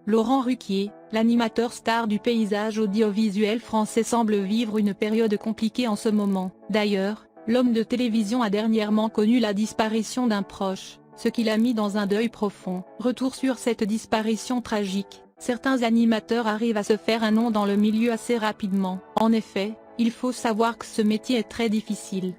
Laurent Ruquier, l'animateur star du paysage audiovisuel français semble vivre une période compliquée en ce moment. D'ailleurs, l'homme de télévision a dernièrement connu la disparition d'un proche, ce qui l'a mis dans un deuil profond. Retour sur cette disparition tragique. Certains animateurs arrivent à se faire un nom dans le milieu assez rapidement. En effet, il faut savoir que ce métier est très difficile.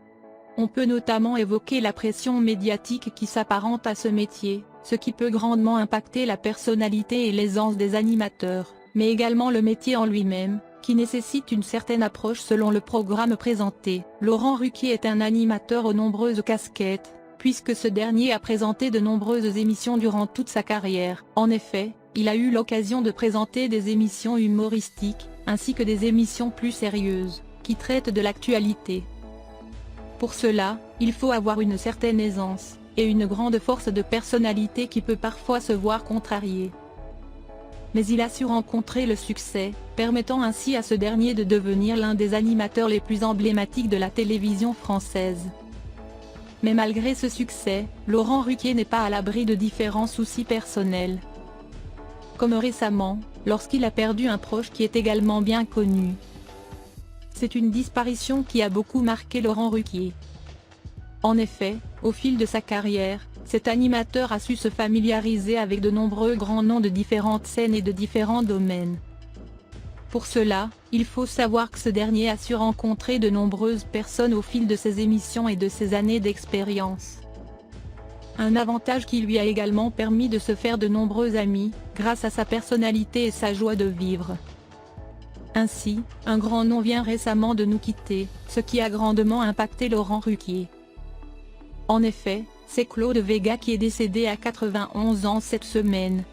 On peut notamment évoquer la pression médiatique qui s'apparente à ce métier, ce qui peut grandement impacter la personnalité et l'aisance des animateurs, mais également le métier en lui-même, qui nécessite une certaine approche selon le programme présenté. Laurent Ruquier est un animateur aux nombreuses casquettes, puisque ce dernier a présenté de nombreuses émissions durant toute sa carrière. En effet, il a eu l'occasion de présenter des émissions humoristiques, ainsi que des émissions plus sérieuses, qui traitent de l'actualité. Pour cela, il faut avoir une certaine aisance, et une grande force de personnalité qui peut parfois se voir contrariée. Mais il a su rencontrer le succès, permettant ainsi à ce dernier de devenir l'un des animateurs les plus emblématiques de la télévision française. Mais malgré ce succès, Laurent Ruquier n'est pas à l'abri de différents soucis personnels. Comme récemment, lorsqu'il a perdu un proche qui est également bien connu. C'est une disparition qui a beaucoup marqué Laurent Ruquier. En effet, au fil de sa carrière, cet animateur a su se familiariser avec de nombreux grands noms de différentes scènes et de différents domaines. Pour cela, il faut savoir que ce dernier a su rencontrer de nombreuses personnes au fil de ses émissions et de ses années d'expérience. Un avantage qui lui a également permis de se faire de nombreux amis, grâce à sa personnalité et sa joie de vivre. Ainsi, un grand nom vient récemment de nous quitter, ce qui a grandement impacté Laurent Ruquier. En effet, c'est Claude Vega qui est décédé à 91 ans cette semaine.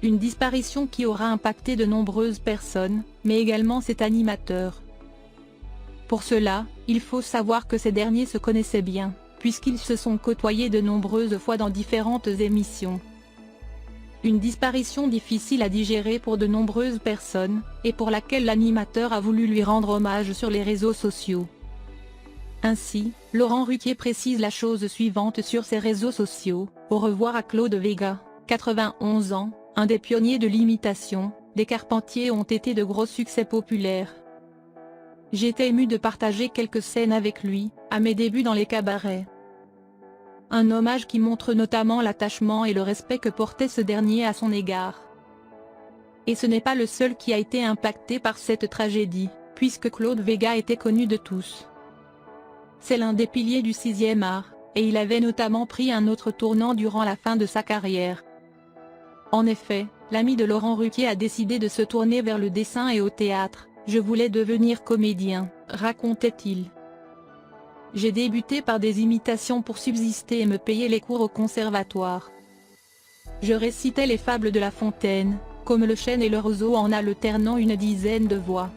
Une disparition qui aura impacté de nombreuses personnes, mais également cet animateur. Pour cela, il faut savoir que ces derniers se connaissaient bien, puisqu'ils se sont côtoyés de nombreuses fois dans différentes émissions. Une disparition difficile à digérer pour de nombreuses personnes, et pour laquelle l'animateur a voulu lui rendre hommage sur les réseaux sociaux. Ainsi, Laurent Ruquier précise la chose suivante sur ses réseaux sociaux: au revoir à Claude Vega, 91 ans, un des pionniers de l'imitation, les Carpentiers ont été de gros succès populaires. J'étais ému de partager quelques scènes avec lui, à mes débuts dans les cabarets. Un hommage qui montre notamment l'attachement et le respect que portait ce dernier à son égard. Et ce n'est pas le seul qui a été impacté par cette tragédie, puisque Claude Vega était connu de tous. C'est l'un des piliers du 6e art, et il avait notamment pris un autre tournant durant la fin de sa carrière. En effet, l'ami de Laurent Ruquier a décidé de se tourner vers le dessin et au théâtre. Je voulais devenir comédien, racontait-il. J'ai débuté par des imitations pour subsister et me payer les cours au conservatoire. Je récitais les fables de La Fontaine, comme le chêne et le roseau en alternant une dizaine de voix.